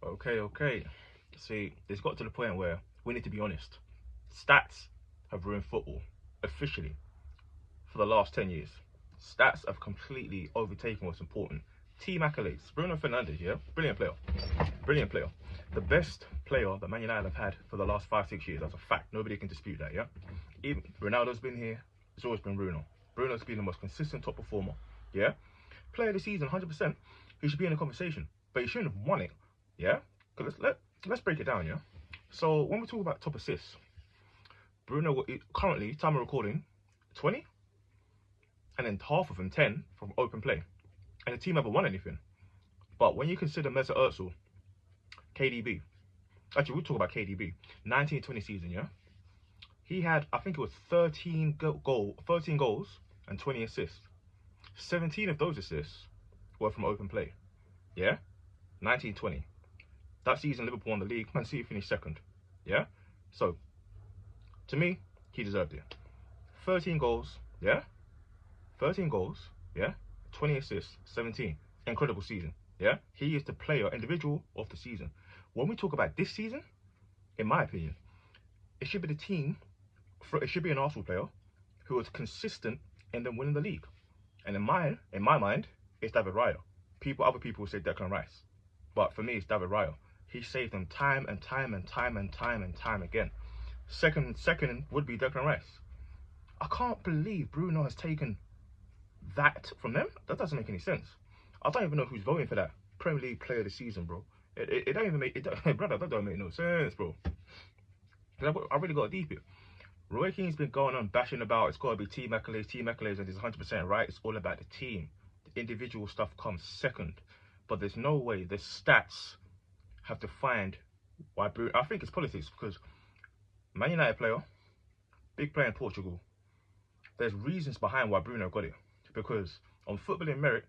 Okay. See, it's got to the point where we need to be honest. Stats have ruined football officially for the last 10 years. Stats have completely overtaken what's important. Team accolades. Bruno Fernandes, yeah? Brilliant player. Brilliant player. The best player that Man United have had for the last 5-6 years. That's a fact. Nobody can dispute that, yeah? Even Ronaldo's been here. It's always been Bruno. Bruno's been the most consistent top performer, yeah? Player of the season, 100%. He should be in the conversation. But he shouldn't have won it, yeah? Because let's break it down, yeah? So when we talk about top assists, Bruno currently, time of recording, 20, and then half of them 10 from open play, and the team never won anything. But when you consider Mesut Ozil, KDB, actually we'll talk about KDB, 19-20 season, yeah, he had, I think it was 13 goals and 20 assists. 17 of those assists were from open play, yeah, 19-20. That season Liverpool won the league, Man City finished second, yeah. So to me, he deserved it. 13 goals, yeah, 13 goals, yeah, 20 assists, 17. Incredible season, yeah. He is the player, individual of the season. When we talk about this season, in my opinion, it should be the team, it should be an Arsenal player who was consistent in them winning the league. And in my mind, it's David Raya. Other people will say Declan Rice. But for me, it's David Raya. He saved them time and time again. Second would be Declan Rice. I can't believe Bruno has taken that from them. That doesn't make any sense. I don't even know who's voting for that Premier League Player of the Season, bro. It don't even make it, brother. That don't make no sense, bro. I really got deep here. Roy Keane's been going on bashing about it's got to be team accolades, and he's 100% right. It's all about the team. The individual stuff comes second. But there's no way the stats have defined why Bruno. I think it's politics because Man United player, big player in Portugal. There's reasons behind why Bruno got it. Because on Footballing Merit,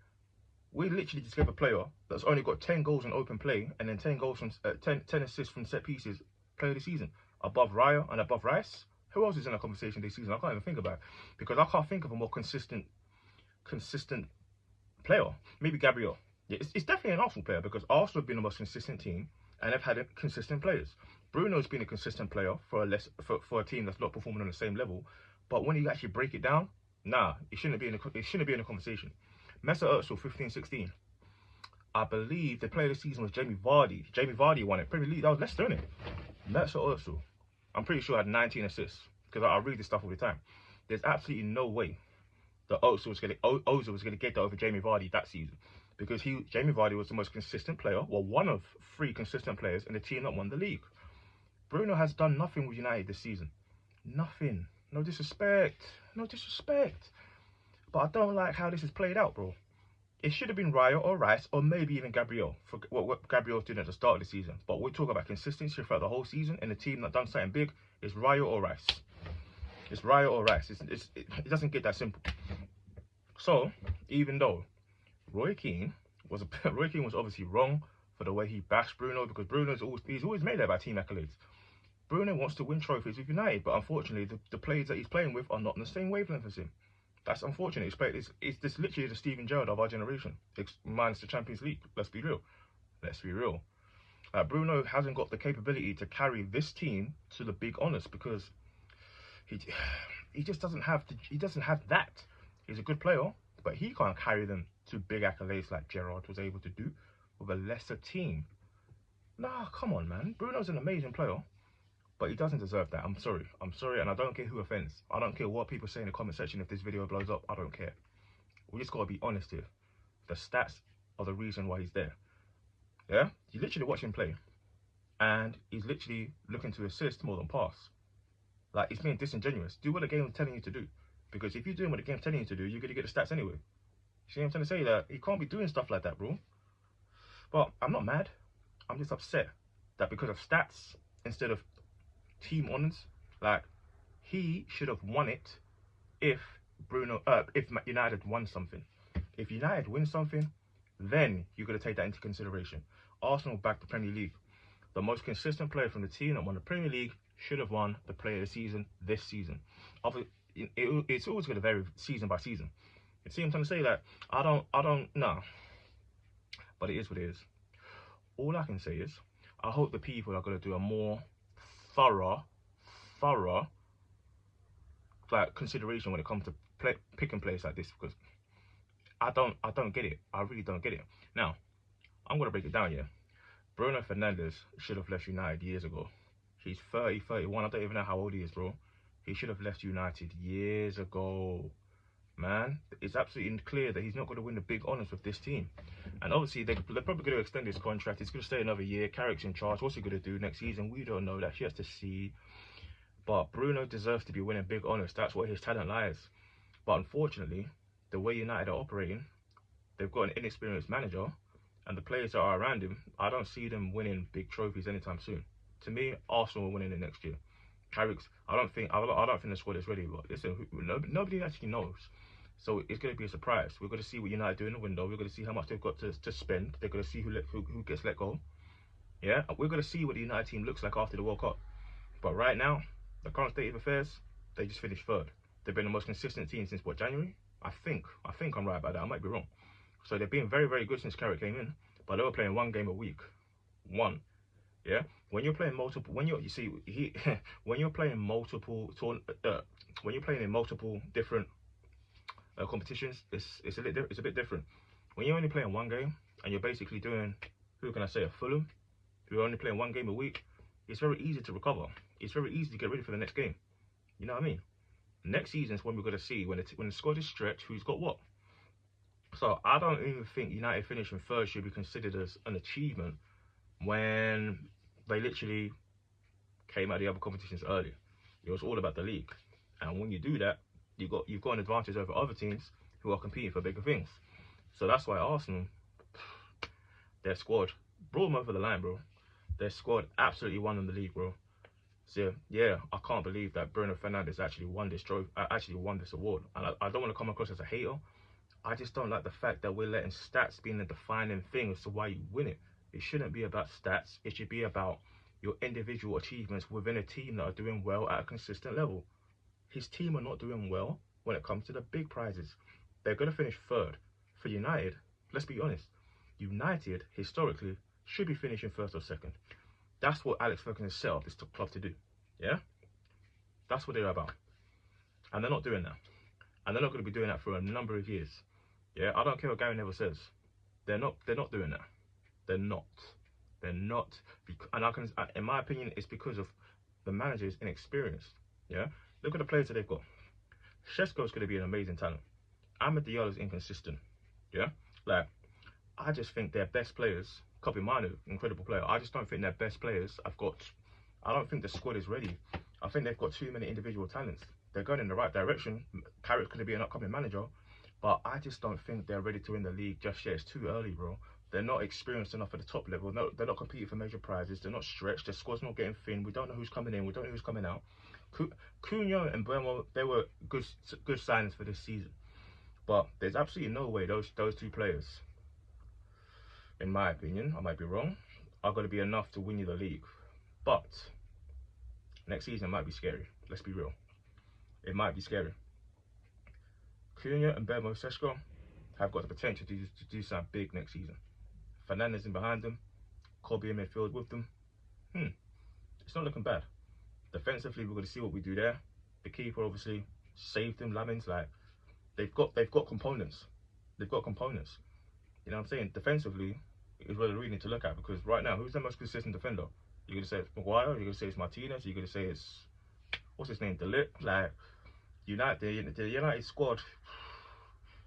we literally just gave a player that's only got 10 goals in open play and then 10 goals from 10 assists from set pieces, player of the season, above Raya and above Rice. Who else is in a conversation this season? I can't even think about it because I can't think of a more consistent player. Maybe Gabriel. Yeah, it's definitely an Arsenal player because Arsenal have been the most consistent team and they've had consistent players. Bruno's been a consistent player for a team that's not performing on the same level. But when you actually break it down, nah, it shouldn't be in a conversation. Mesut Ozil 15-16. I believe the player of the season was Jamie Vardy. Jamie Vardy won it. Premier League, that was Leicester, innit? Mesut Ozil, I'm pretty sure had 19 assists because I read this stuff all the time. There's absolutely no way that Ozil was going to get that over Jamie Vardy that season because Jamie Vardy was the most consistent player, well, one of 3 consistent players in the team that won the league. Bruno has done nothing with United this season. Nothing. No disrespect. But I don't like how this is played out, bro. It should have been Raya or Rice or maybe even Gabriel for what Gabriel did at the start of the season. But we're talking about consistency throughout the whole season and the team that done something big is Raya or Rice. It's Raya or Rice. It doesn't get that simple. So even though Roy Keane was obviously wrong for the way he bashed Bruno because he's always made that about team accolades. Bruno wants to win trophies with United, but unfortunately, the players that he's playing with are not on the same wavelength as him. That's unfortunate. It's this literally the Steven Gerrard of our generation, minus the Champions League. Let's be real. Bruno hasn't got the capability to carry this team to the big honours because he just doesn't have that. He's a good player, but he can't carry them to big accolades like Gerrard was able to do with a lesser team. Nah, come on, man. Bruno's an amazing player. But he doesn't deserve that. I'm sorry, and I don't care who offends. I don't care what people say in the comment section if this video blows up. I don't care. We just gotta be honest here. The stats are the reason why he's there. Yeah? You literally watch him play, and he's literally looking to assist more than pass. Like, he's being disingenuous. Do what the game is telling you to do. Because if you're doing what the game's telling you to do, you're gonna get the stats anyway. See what I'm trying to say? That he can't be doing stuff like that, bro. But I'm not mad. I'm just upset that because of stats instead of team honours, like he should have won it if United won something. If United win something, then you're going to take that into consideration. Arsenal back to Premier League. The most consistent player from the team that won the Premier League should have won the Player of the Season this season. It's always going to vary season by season. You see what I'm trying to say? That I don't know. But it is what it is. all I can say is, I hope the people are going to do a more thorough, thorough, like consideration when it comes to picking players like this, because I don't get it. I really don't get it. Now, I'm going to break it down here. Bruno Fernandes should have left United years ago. He's 30, 31. I don't even know how old he is, bro. He should have left United years ago. Man, it's absolutely clear that he's not going to win the big honours with this team. And obviously, they're probably going to extend his contract. He's going to stay another year. Carrick's in charge. What's he going to do next season? We don't know. That he has to see. But Bruno deserves to be winning big honours. That's where his talent lies. But unfortunately, the way United are operating, they've got an inexperienced manager, and the players that are around him, I don't see them winning big trophies anytime soon. To me, Arsenal will win it next year. Carrick's, I don't think the squad is ready. But listen, nobody actually knows. So it's going to be a surprise. We're going to see what United do in the window. We're going to see how much they've got to spend. They're going to see who gets let go. Yeah, we're going to see what the United team looks like after the World Cup. But right now, the current state of affairs, they just finished third. They've been the most consistent team since what, January? I think I'm right about that. I might be wrong. So they've been very, very good since Carrick came in. But they were playing one game a week. One. Yeah. When you're playing multiple, when you're playing multiple, when you're playing in multiple different competitions, it's a bit different. When you're only playing one game and you're basically doing, who can I say, a Fulham, you're only playing one game a week, it's very easy to recover. It's very easy to get ready for the next game. You know what I mean? Next season is when we're going to see, when the squad is stretched, who's got what. So I don't even think United finishing third should be considered as an achievement when they literally came out of the other competitions earlier. It was all about the league. And when you do that, you've got an advantage over other teams who are competing for bigger things. So that's why Arsenal, their squad brought them over the line, bro. Their squad absolutely won in the league, bro. So yeah, I can't believe that Bruno Fernandes actually won this award. And I don't want to come across as a hater. I just don't like the fact that we're letting stats be the defining thing as to why you win it. It shouldn't be about stats. It should be about your individual achievements within a team that are doing well at a consistent level. His team are not doing well when it comes to the big prizes. They're going to finish third. For United, let's be honest, United, historically, should be finishing first or second. That's what Alex Ferguson set up this club to do. Yeah? That's what they're about. And they're not doing that. And they're not going to be doing that for a number of years. Yeah? I don't care what Gary Neville says. They're not doing that. They're not. And in my opinion, it's because of the manager's inexperience. Yeah? Look at the players that they've got. Šeško's going to be an amazing talent. Amad Diallo's inconsistent. Yeah? Like, I just think their best players, Kobe Manu, incredible player. I just don't think their best players I don't think the squad is ready. I think they've got too many individual talents. They're going in the right direction. Carrick's going to be an upcoming manager. But I just don't think they're ready to win the league just yet. It's too early, bro. They're not experienced enough at the top level. No, they're not competing for major prizes. They're not stretched. Their squad's not getting thin. We don't know who's coming in. We don't know who's coming out. Cunha and Bremo, they were good signings for this season. But there's absolutely no way those two players, in my opinion, I might be wrong, are going to be enough to win you the league. But next season might be scary. Let's be real. It might be scary. Cunha and Bremo Šeško have got the potential to do something big next season. Fernandes in behind them, Kobe in midfield with them. It's not looking bad. Defensively, we're going to see what we do there. The keeper obviously saved them. Lamins, like they've got components. They've got components. You know what I'm saying? Defensively is what we really need to look at, because right now, who's the most consistent defender? You're going to say it's Maguire. You're going to say it's Martinez. You're going to say it's what's his name, De Ligt. Like the United squad,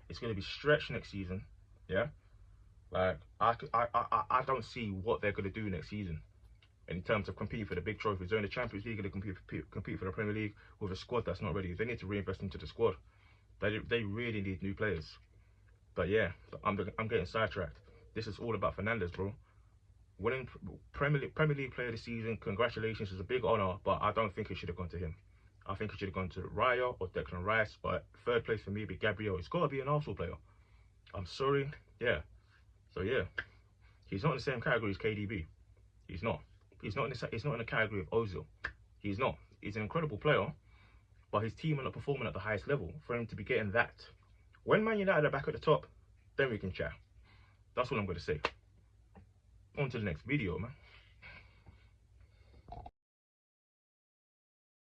it's going to be stretched next season. Yeah. Like I don't see what they're going to do next season in terms of competing for the big trophies. They're in the Champions League, going to compete for the Premier League with a squad that's not ready. They need to reinvest into the squad. They really need new players. But yeah, I'm getting sidetracked. This is all about Fernandes, bro. Winning Premier League Player of the Season, congratulations, is a big honour, but I don't think it should have gone to him. I think it should have gone to Raya or Declan Rice, but third place for me would be Gabriel. It's got to be an Arsenal player. I'm sorry. Yeah. So yeah, he's not in the same category as KDB. He's not. He's not in the category of Ozil. He's not. He's an incredible player, but his team are not performing at the highest level for him to be getting that. When Man United are back at the top, then we can chat. That's what I'm going to say. On to the next video, man.